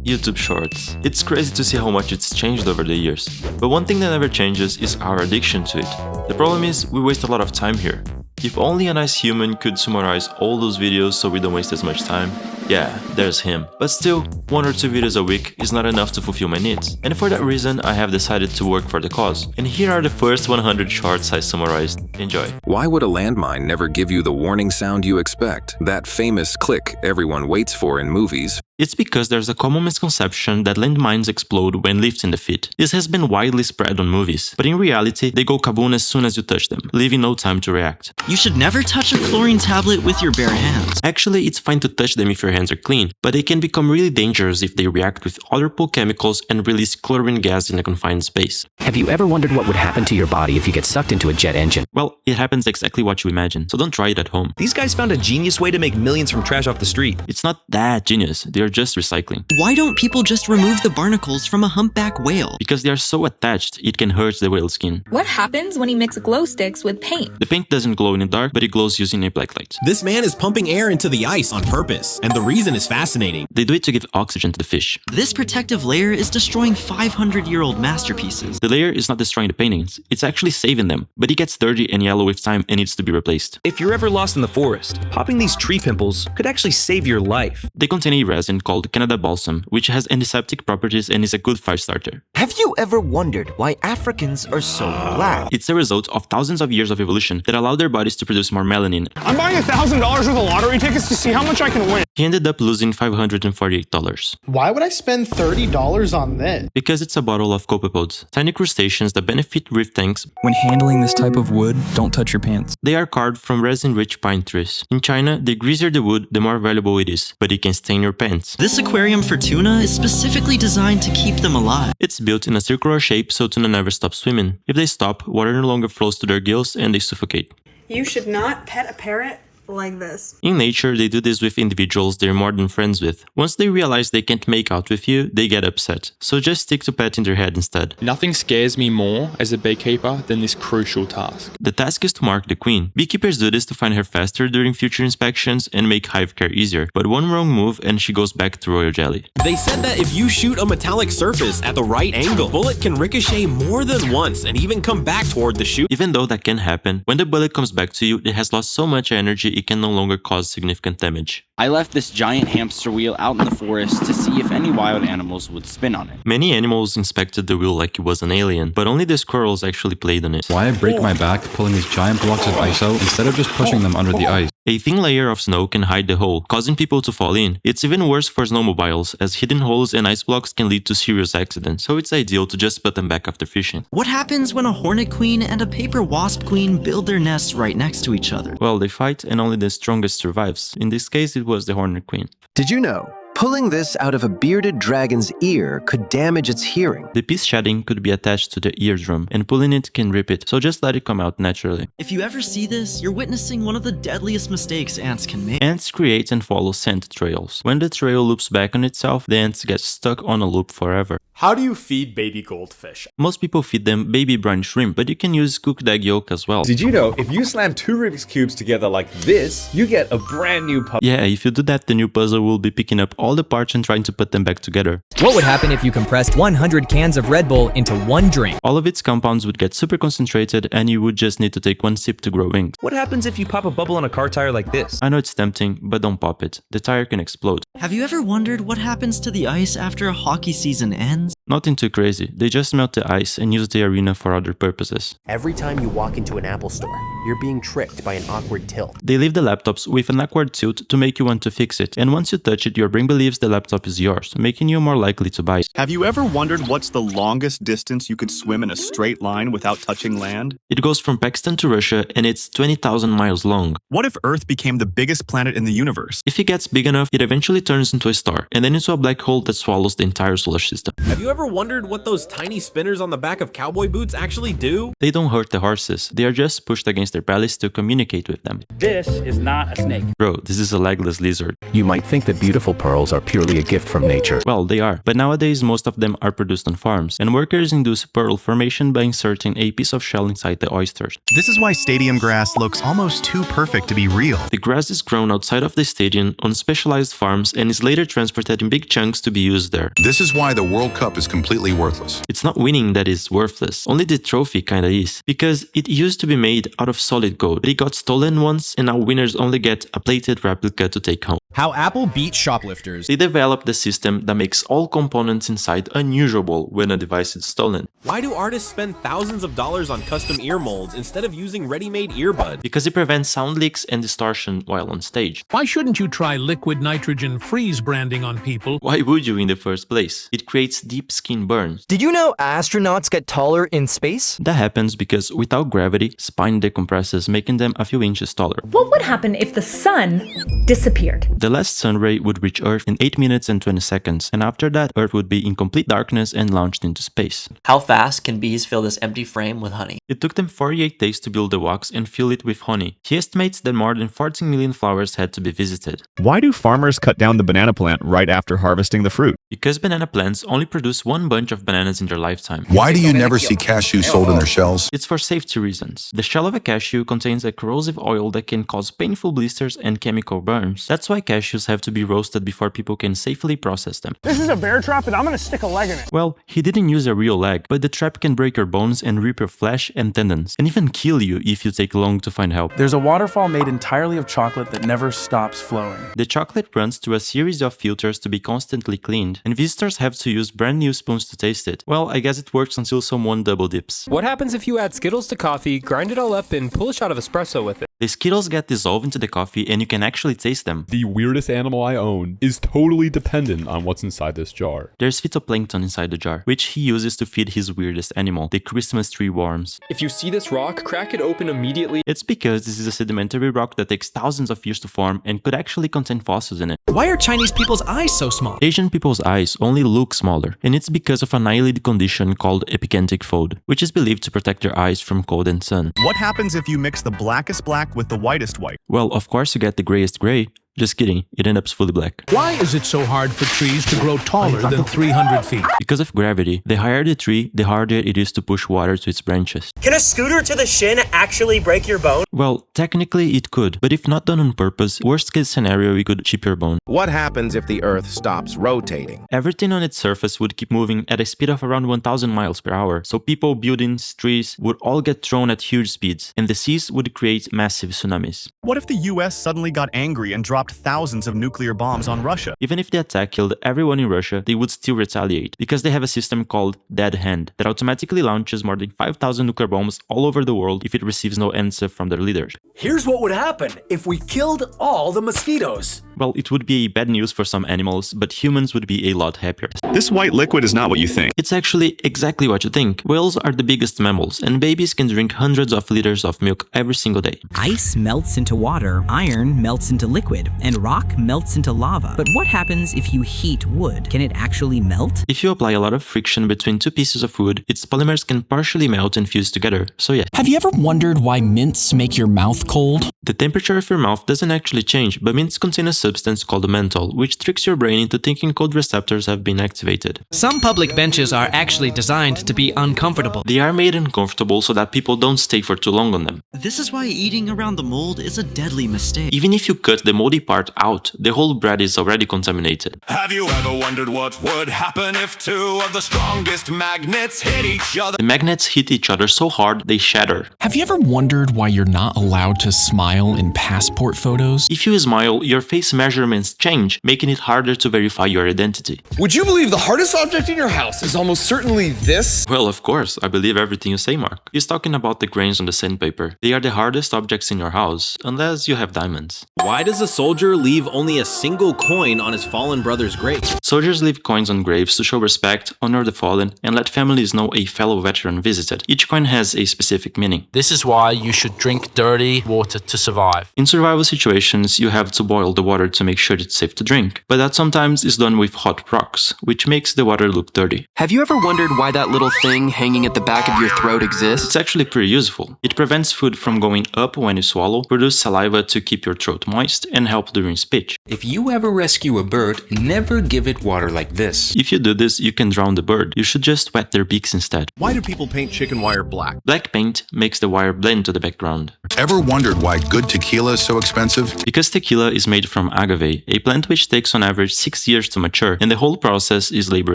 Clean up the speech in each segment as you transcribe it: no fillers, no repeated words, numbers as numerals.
YouTube Shorts. It's crazy to see how much it's changed over the years. But one thing that never changes is our addiction to it. The problem is, we waste a lot of time here. If only a nice human could summarize all those videos so we don't waste as much time. Yeah, there's him. But still, 1 or 2 videos a week is not enough to fulfill my needs. And for that reason, I have decided to work for the cause. And here are the first 100 shorts I summarized. Enjoy. Why would a landmine never give you the warning sound you expect? That famous click everyone waits for in movies. It's because there's a common misconception that landmines explode when lifting the feet. This has been widely spread on movies, but in reality, they go kaboom as soon as you touch them, leaving no time to react. You should never touch a chlorine tablet with your bare hands. Actually, it's fine to touch them if your hands are clean, but they can become really dangerous if they react with other pool chemicals and release chlorine gas in a confined space. Have you ever wondered what would happen to your body if you get sucked into a jet engine? Well, it happens exactly what you imagine, so don't try it at home. These guys found a genius way to make millions from trash off the street. It's not that genius, they're just recycling. Why don't people just remove the barnacles from a humpback whale? Because they are so attached, it can hurt the whale skin. What happens when you mix glow sticks with paint? The paint doesn't glow in the dark, but it glows using a black light. This man is pumping air into the ice on purpose, and the reason is fascinating. They do it to give oxygen to the fish. This protective layer is destroying 500-year-old masterpieces. The layer is not destroying the paintings, it's actually saving them, but it gets dirty and yellow with time and needs to be replaced. If you're ever lost in the forest, popping these tree pimples could actually save your life. They contain a resin called Canada balsam, which has antiseptic properties and is a good fire starter. Have you ever wondered why Africans are so black? It's a result of thousands of years of evolution that allowed their bodies to produce more melanin. I'm buying $1,000 worth of lottery tickets to see how much I can win. He ended up losing $548. Why would I spend $30 on this? Because it's a bottle of copepods, tiny crustaceans that benefit reef tanks. When handling this type of wood, don't touch your pants. They are carved from resin-rich pine trees. In China, the greasier the wood, the more valuable it is, but it can stain your pants. This aquarium for tuna is specifically designed to keep them alive. It's built in a circular shape so tuna never stop swimming. If they stop, water no longer flows to their gills and they suffocate. You should not pet a parrot like this. In nature, they do this with individuals they're more than friends with. Once they realize they can't make out with you, they get upset. So just stick to petting their head instead. Nothing scares me more as a beekeeper than this crucial task. The task is to mark the queen. Beekeepers do this to find her faster during future inspections and make hive care easier. But one wrong move and she goes back to royal jelly. They said that if you shoot a metallic surface at the right angle, the bullet can ricochet more than once and even come back toward the shoot. Even though that can happen, when the bullet comes back to you, it has lost so much energy it can no longer cause significant damage. I left this giant hamster wheel out in the forest to see if any wild animals would spin on it. Many animals inspected the wheel like it was an alien, but only the squirrels actually played on it. Why I break my back pulling these giant blocks of ice out instead of just pushing them under the ice? A thin layer of snow can hide the hole, causing people to fall in. It's even worse for snowmobiles, as hidden holes and ice blocks can lead to serious accidents, so it's ideal to just put them back after fishing. What happens when a hornet queen and a paper wasp queen build their nests right next to each other? Well, they fight and only the strongest survives. In this case, it was the hornet queen. Did you know? Pulling this out of a bearded dragon's ear could damage its hearing. The piece shedding could be attached to the eardrum, and pulling it can rip it, so just let it come out naturally. If you ever see this, you're witnessing one of the deadliest mistakes ants can make. Ants create and follow scent trails. When the trail loops back on itself, the ants get stuck on a loop forever. How do you feed baby goldfish? Most people feed them baby brine shrimp, but you can use cooked egg yolk as well. Did you know if you slam 2 Rubik's Cubes together like this, you get a brand new puzzle? Yeah, if you do that, the new puzzle will be picking up all the parts and trying to put them back together. What would happen if you compressed 100 cans of Red Bull into one drink? All of its compounds would get super concentrated and you would just need to take one sip to grow wings. What happens if you pop a bubble on a car tire like this? I know it's tempting, but don't pop it. The tire can explode. Have you ever wondered what happens to the ice after a hockey season ends? Nothing too crazy. They just melt the ice and use the arena for other purposes. Every time you walk into an Apple store, you're being tricked by an awkward tilt. They leave the laptops with an awkward tilt to make you want to fix it, and once you touch it, your brain believes the laptop is yours, making you more likely to buy it. Have you ever wondered what's the longest distance you could swim in a straight line without touching land? It goes from Pakistan to Russia, and it's 20,000 miles long. What if Earth became the biggest planet in the universe? If it gets big enough, it eventually turns into a star, and then into a black hole that swallows the entire solar system. Have you ever ever wondered what those tiny spinners on the back of cowboy boots actually do? They don't hurt the horses, they are just pushed against their bellies to communicate with them. This is not a snake. Bro, this is a legless lizard. You might think that beautiful pearls are purely a gift from nature. Well, they are, but nowadays most of them are produced on farms, and workers induce pearl formation by inserting a piece of shell inside the oysters. This is why stadium grass looks almost too perfect to be real. The grass is grown outside of the stadium on specialized farms and is later transported in big chunks to be used there. This is why the World Cup is completely worthless. It's not winning that is worthless, only the trophy kinda is, because it used to be made out of solid gold, but it got stolen once and now winners only get a plated replica to take home. How Apple beat shoplifters. They developed a system that makes all components inside unusable when a device is stolen. Why do artists spend thousands of dollars on custom ear molds instead of using ready-made earbuds? Because it prevents sound leaks and distortion while on stage. Why shouldn't you try liquid nitrogen freeze branding on people? Why would you in the first place? It creates deep skin burns. Did you know astronauts get taller in space? That happens because without gravity, spine decompresses, making them a few inches taller. What would happen if the sun disappeared? The last sun ray would reach Earth in 8 minutes and 20 seconds, and after that, Earth would be in complete darkness and launched into space. How fast can bees fill this empty frame with honey? It took them 48 days to build the wax and fill it with honey. He estimates that more than 14 million flowers had to be visited. Why do farmers cut down the banana plant right after harvesting the fruit? Because banana plants only produce one bunch of bananas in their lifetime. Why do you never see cashews sold in their shells? It's for safety reasons. The shell of a cashew contains a corrosive oil that can cause painful blisters and chemical burns. That's why cashews have to be roasted before people can safely process them. This is a bear trap and I'm gonna stick a leg in it. Well, he didn't use a real leg, but the trap can break your bones and rip your flesh and tendons, and even kill you if you take long to find help. There's a waterfall made entirely of chocolate that never stops flowing. The chocolate runs through a series of filters to be constantly cleaned, and visitors have to use brand new spoons to taste it. Well, I guess it works until someone double dips. What happens if you add Skittles to coffee, grind it all up, and pull a shot of espresso with it? The Skittles get dissolved into the coffee and you can actually taste them. The weirdest animal I own is totally dependent on what's inside this jar. There's phytoplankton inside the jar, which he uses to feed his weirdest animal, the Christmas tree worms. If you see this rock, crack it open immediately. It's because this is a sedimentary rock that takes thousands of years to form and could actually contain fossils in it. Why are Chinese people's eyes so small? Asian people's eyes only look smaller, and it's because of an eyelid condition called epicantic fold, which is believed to protect their eyes from cold and sun. What happens if you mix the blackest black with the whitest white? Well, of course you get the grayest gray. Just kidding, it ends up fully black. Why is it so hard for trees to grow taller than 300 feet? Because of gravity. The higher the tree, the harder it is to push water to its branches. Can a scooter to the shin actually break your bone? Well, technically it could, but if not done on purpose, worst case scenario, it could chip your bone. What happens if the Earth stops rotating? Everything on its surface would keep moving at a speed of around 1,000 miles per hour, so people, buildings, trees would all get thrown at huge speeds, and the seas would create massive tsunamis. What if the US suddenly got angry and dropped thousands of nuclear bombs on Russia? Even if the attack killed everyone in Russia, they would still retaliate, because they have a system called Dead Hand that automatically launches more than 5,000 nuclear bombs all over the world if it receives no answer from their leaders. Here's what would happen if we killed all the mosquitoes. Well, it would be bad news for some animals, but humans would be a lot happier. This white liquid is not what you think. It's actually exactly what you think. Whales are the biggest mammals, and babies can drink hundreds of liters of milk every single day. Ice melts into water, iron melts into liquid, and rock melts into lava. But what happens if you heat wood? Can it actually melt? If you apply a lot of friction between two pieces of wood, its polymers can partially melt and fuse together, so yeah. Have you ever wondered why mints make your mouth cold? The temperature of your mouth doesn't actually change, but mints contain a substance called menthol, which tricks your brain into thinking cold receptors have been activated. Some public benches are actually designed to be uncomfortable. They are made uncomfortable so that people don't stay for too long on them. This is why eating around the mold is a deadly mistake. Even if you cut the moldy part out, the whole bread is already contaminated. Have you ever wondered what would happen if two of the strongest magnets hit each other? The magnets hit each other so hard they shatter. Have you ever wondered why you're not allowed to smile in passport photos? If you smile, your face measurements change, making it harder to verify your identity. Would you believe the hardest object in your house is almost certainly this? Well, of course, I believe everything you say, Mark. He's talking about the grains on the sandpaper. They are the hardest objects in your house, unless you have diamonds. Why does a soldier soldier leave only a single coin on his fallen brother's grave? Soldiers leave coins on graves to show respect, honor the fallen, and let families know a fellow veteran visited. Each coin has a specific meaning. This is why you should drink dirty water to survive. In survival situations, you have to boil the water to make sure it's safe to drink, but that sometimes is done with hot rocks, which makes the water look dirty. Have you ever wondered why that little thing hanging at the back of your throat exists? It's actually pretty useful. It prevents food from going up when you swallow, produces saliva to keep your throat moist, and help during speech. If you ever rescue a bird, never give it water like this. If you do this, you can drown the bird. You should just wet their beaks instead. Why do people paint chicken wire black? Black paint makes the wire blend to the background. Ever wondered why good tequila is so expensive? Because tequila is made from agave, a plant which takes on average 6 years to mature, and the whole process is labor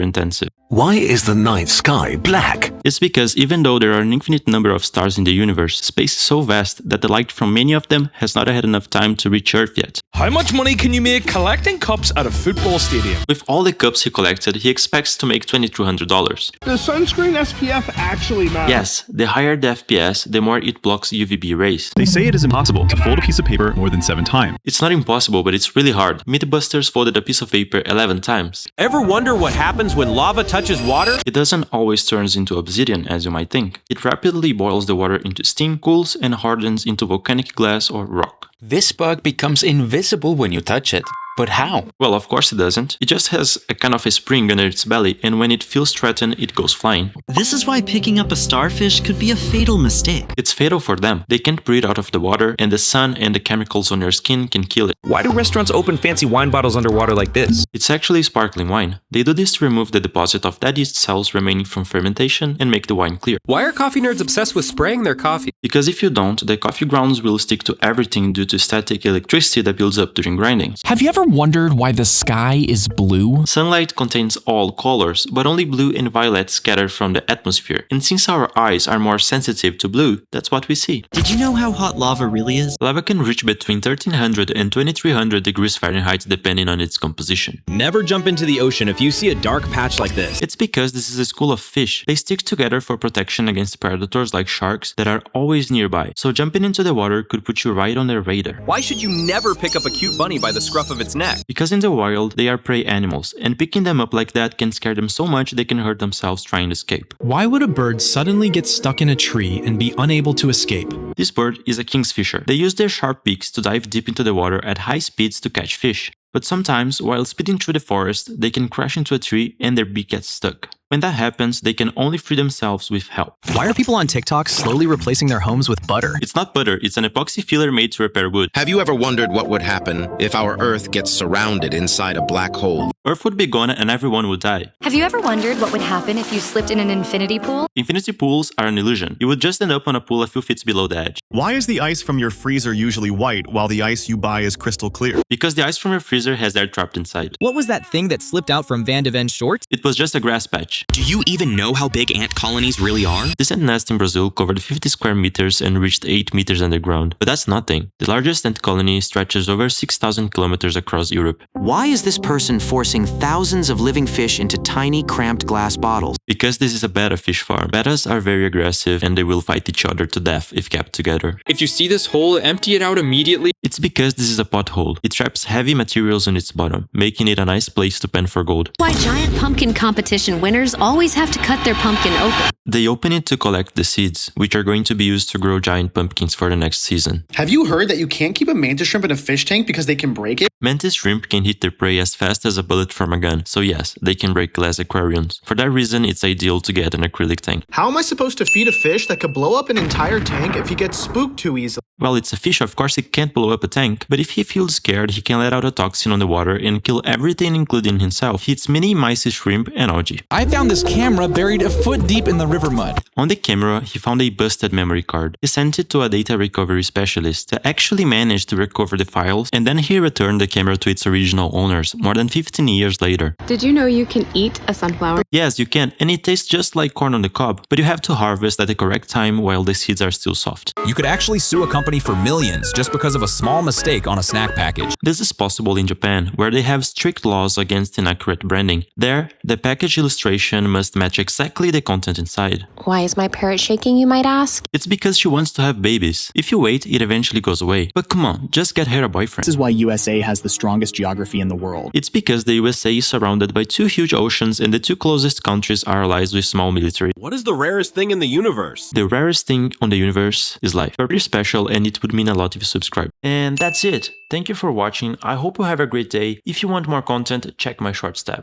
intensive. Why is the night sky black? It's because even though there are an infinite number of stars in the universe, space is so vast that the light from many of them has not had enough time to reach Earth yet. How much money can you make collecting cups at a football stadium? With all the cups he collected, he expects to make $2,200. Does sunscreen SPF actually matter? Yes, the higher the FPS, the more it blocks UVB rays. They say it is impossible to fold a piece of paper more than 7 times. It's not impossible, but it's really hard. Mythbusters folded a piece of paper 11 times. Ever wonder what happens when lava touches water? It doesn't always turn into obsidian, as you might think. It rapidly boils the water into steam, cools, and hardens into volcanic glass or rock. This bug becomes invisible when you touch it. But how? Well, of course it doesn't. It just has a kind of a spring under its belly, and when it feels threatened, it goes flying. This is why picking up a starfish could be a fatal mistake. It's fatal for them. They can't breathe out of the water, and the sun and the chemicals on their skin can kill it. Why do restaurants open fancy wine bottles underwater like this? It's actually sparkling wine. They do this to remove the deposit of dead yeast cells remaining from fermentation and make the wine clear. Why are coffee nerds obsessed with spraying their coffee? Because if you don't, the coffee grounds will stick to everything due to static electricity that builds up during grinding. Have you ever wondered why the sky is blue? Sunlight contains all colors, but only blue and violet scatter from the atmosphere. And since our eyes are more sensitive to blue, that's what we see. Did you know how hot lava really is? Lava can reach between 1300 and 2300 degrees Fahrenheit depending on its composition. Never jump into the ocean if you see a dark patch like this. It's because this is a school of fish. They stick together for protection against predators like sharks that are always nearby. So jumping into the water could put you right on their radar. Why should you never pick up a cute bunny by the scruff of its neck? Because in the wild, they are prey animals, and picking them up like that can scare them so much they can hurt themselves trying to escape. Why would a bird suddenly get stuck in a tree and be unable to escape? This bird is a kingfisher. They use their sharp beaks to dive deep into the water at high speeds to catch fish. But sometimes, while speeding through the forest, they can crash into a tree and their beak gets stuck. When that happens, they can only free themselves with help. Why are people on TikTok slowly replacing their homes with butter? It's not butter, it's an epoxy filler made to repair wood. Have you ever wondered what would happen if our Earth gets surrounded inside a black hole? Earth would be gone and everyone would die. Have you ever wondered what would happen if you slipped in an infinity pool? Infinity pools are an illusion. You would just end up on a pool a few feet below the edge. Why is the ice from your freezer usually white while the ice you buy is crystal clear? Because the ice from your freezer has air trapped inside. What was that thing that slipped out from Van de Ven's shorts? It was just a grass patch. Do you even know how big ant colonies really are? This ant nest in Brazil covered 50 square meters and reached 8 meters underground. But that's nothing. The largest ant colony stretches over 6,000 kilometers across Europe. Why is this person forcing thousands of living fish into tiny, cramped glass bottles? Because this is a betta fish farm. Bettas are very aggressive and they will fight each other to death if kept together. If you see this hole, empty it out immediately. It's because this is a pothole. It traps heavy materials on its bottom, making it a nice place to pen for gold. Why giant pumpkin competition winners always have to cut their pumpkin open. They open it to collect the seeds, which are going to be used to grow giant pumpkins for the next season. Have you heard that you can't keep a mantis shrimp in a fish tank because they can break it? Mantis shrimp can hit their prey as fast as a bullet from a gun, so yes, they can break glass aquariums. For that reason, it's ideal to get an acrylic tank. How am I supposed to feed a fish that could blow up an entire tank if he gets spooked too easily? Well, it's a fish, of course it can't blow up a tank, but if he feels scared, he can let out a toxin on the water and kill everything including himself. He eats many mice, shrimp, and algae. I found this camera buried a foot deep in the river mud. On the camera, he found a busted memory card. He sent it to a data recovery specialist that actually managed to recover the files, and then he returned the camera to its original owners more than 15 years later. Did you know you can eat a sunflower? Yes, you can, and it tastes just like corn on the cob, but you have to harvest at the correct time while the seeds are still soft. You could actually sue a company for millions just because of a small mistake on a snack package. This is possible in Japan, where they have strict laws against inaccurate branding. There, the package illustration must match exactly the content inside. Why is my parrot shaking, you might ask? It's because she wants to have babies. If you wait, it eventually goes away. But come on, just get her a boyfriend. This is why USA has the strongest geography in the world. It's because the USA is surrounded by 2 huge oceans and the 2 closest countries are allies with small military. What is the rarest thing in the universe? The rarest thing on the universe is life. Very special, and it would mean a lot if you subscribe. And that's it. Thank you for watching. I hope you have a great day. If you want more content, check my shorts tab.